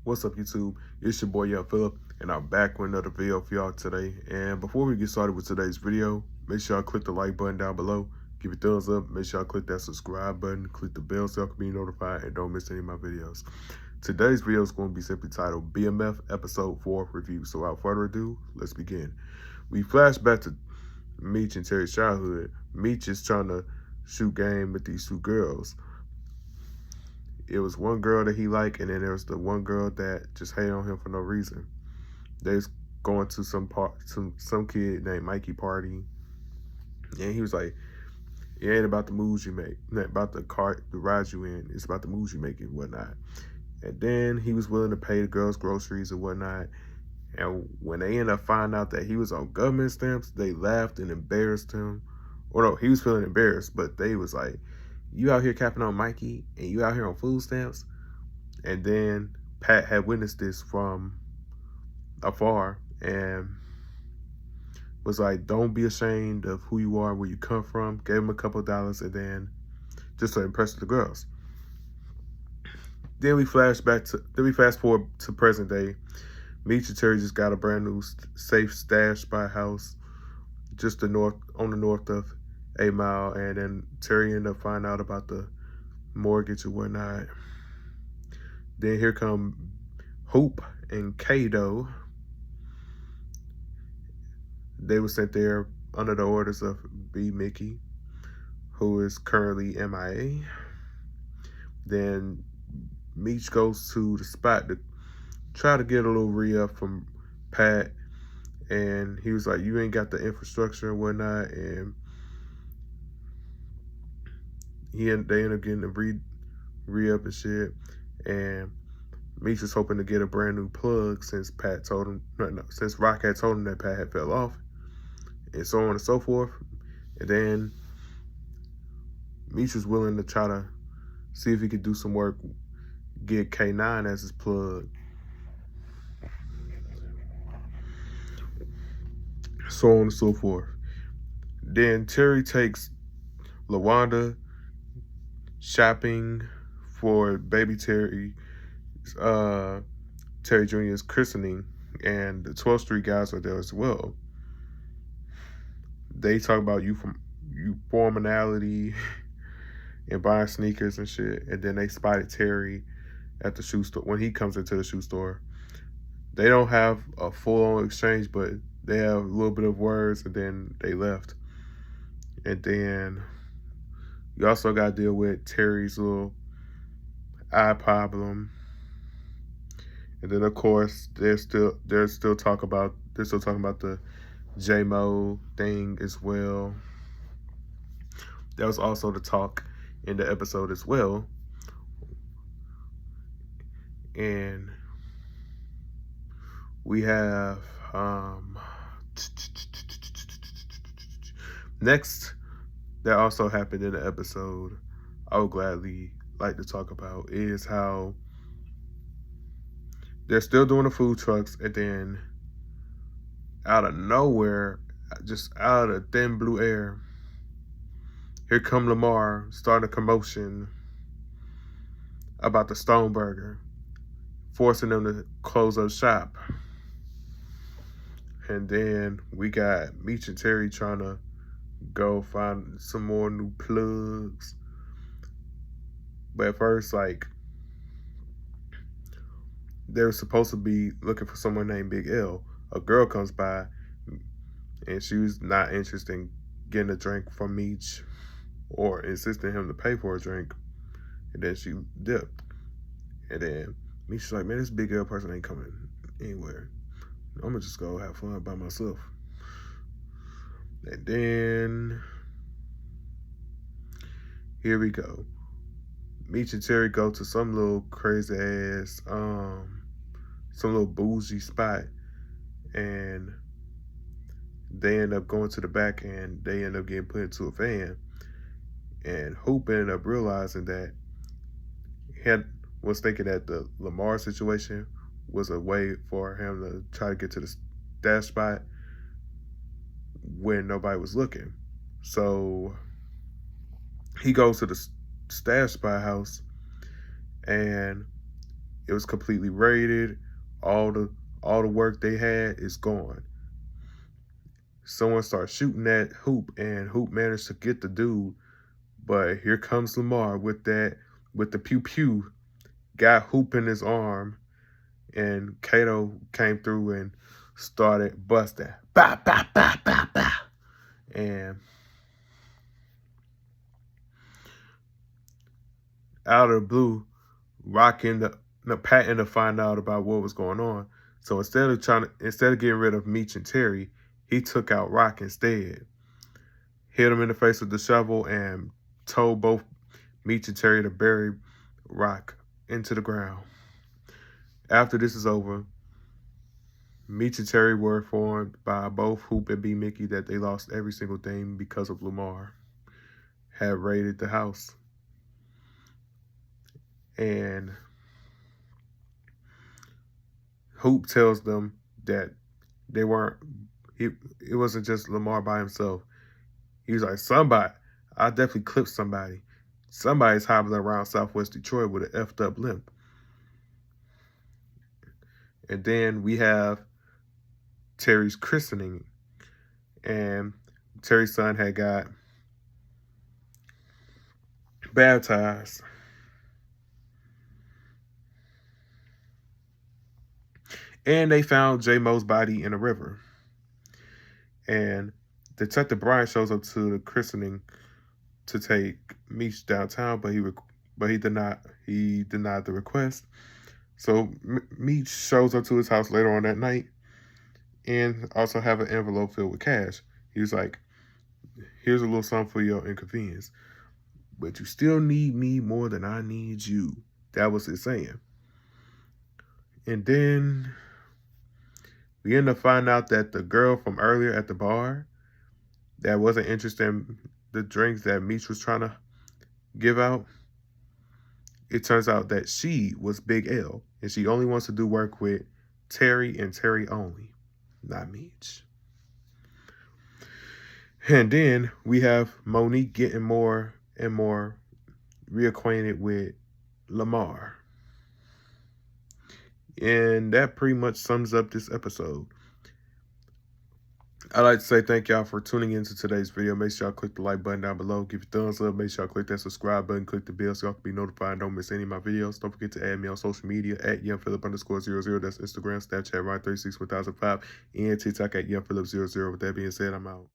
What's up, YouTube? It's your boy, Young Phillip, and I'm back with another video for y'all today. And before we get started with today's video, make sure y'all click the like button down below, give it a thumbs up, make sure y'all click that subscribe button, click the bell so y'all can be notified and don't miss any of my videos. Today's video is going to be simply titled BMF Episode 4 Review. So without further ado, let's begin. We flash back to Meech and Terry's childhood. Meech is trying to shoot game with these two girls. It was one girl that he liked, and then there was the one girl that just hated on him for no reason. They was going to some kid named Mikey party, and he was like, "It ain't about the moves you make, not about the rides you in. It's about the moves you make and whatnot." And then he was willing to pay the girls groceries and whatnot. And when they ended up finding out that he was on government stamps, they laughed and embarrassed him. Or no, he was feeling embarrassed, but they was like, "You out here capping on Mikey and you out here on food stamps?" And then Pat had witnessed this from afar and was like, "Don't be ashamed of who you are, where you come from." Gave him a couple of dollars, and then just to impress the girls. Then we fast forward to present day. Meech and Terry just got a brand new safe stash spot house just on the north of 8 Mile, and then Terry ended up finding out about the mortgage and whatnot. Then here come Hoop and Kato. They were sent there under the orders of B. Mickey, who is currently MIA. Then Meech goes to the spot to try to get a little re-up from Pat, and he was like, "You ain't got the infrastructure and whatnot," and they ended up getting the re-up and shit, and Meech was hoping to get a brand new plug since since Rock had told him that Pat had fell off, and so on and so forth. And then Meech was willing to try to see if he could do some work, get K9 as his plug. So on and so forth. Then Terry takes LaWanda shopping for baby Terry Jr.'s christening, and the 12th Street guys are there as well. They talk about formality and buying sneakers and shit, and then they spotted Terry at the shoe store when he comes into the shoe store. They don't have a full-on exchange, but they have a little bit of words, and then they left. And then you also got to deal with Terry's little eye problem. And then of course they're still talking about the J-Mo thing as well. That was also the talk in the episode as well. And we have next that also happened in the episode I would gladly like to talk about is how they're still doing the food trucks, and then out of nowhere, just out of thin blue air, here come Lamar starting a commotion about the Stone Burger, forcing them to close up shop. And then we got Meech and Terry trying to go find some more new plugs. But at first, like, they were supposed to be looking for someone named Big L. A girl comes by, and she was not interested in getting a drink from Meech or insisting him to pay for a drink. And then she dipped. And then Meech's like, "Man, this Big L person ain't coming anywhere. I'm gonna just go have fun by myself." And then here we go. Meech and Terry go to some little crazy ass, some little bougie spot, and they end up going to the back, and they end up getting put into a van. And Hoop ended up realizing that was thinking that the Lamar situation was a way for him to try to get to the stash spot when nobody was looking. So he goes to the stash spot house, and It was completely raided. All the work they had is gone. Someone starts shooting at Hoop, and Hoop managed to get the dude. But here comes Lamar with the pew pew, got Hoop in his arm, and Kato came through and started busting. Bah, bah, bah, bah, bah. And out of the blue, Rock ended up Patton to find out about what was going on. So instead of getting rid of Meech and Terry, he took out Rock instead. Hit him in the face with the shovel and told both Meech and Terry to bury Rock into the ground. After this is over, Meech and Terry were informed by both Hoop and B Mickey that they lost every single thing because of Lamar had raided the house. And Hoop tells them that they weren't, it wasn't just Lamar by himself. He was like, I definitely clipped somebody. Somebody's hobbling around Southwest Detroit with an effed up limp. And then we have Terry's christening. And Terry's son had got baptized. And they found J Mo's body in a river. And Detective Brian shows up to the christening to take Meech downtown, but he denied the request. So Meech shows up to his house later on that night and also have an envelope filled with cash. He was like, here's a little something for your inconvenience, but you still need me more than I need you. That was his saying. And then we end up finding out that the girl from earlier at the bar that wasn't interested in the drinks that Meech was trying to give out, it turns out that she was Big L, and she only wants to do work with Terry and Terry only, not Meech. And then we have Monique getting more and more reacquainted with Lamar. And that pretty much sums up this episode. I'd like to say thank y'all for tuning into today's video. Make sure y'all click the like button down below. Give it a thumbs up. Make sure y'all click that subscribe button. Click the bell so y'all can be notified and don't miss any of my videos. Don't forget to add me on social media at YoungPhilip_00. That's Instagram, Snapchat, Ryan361005, and TikTok at YoungPhilip00. With that being said, I'm out.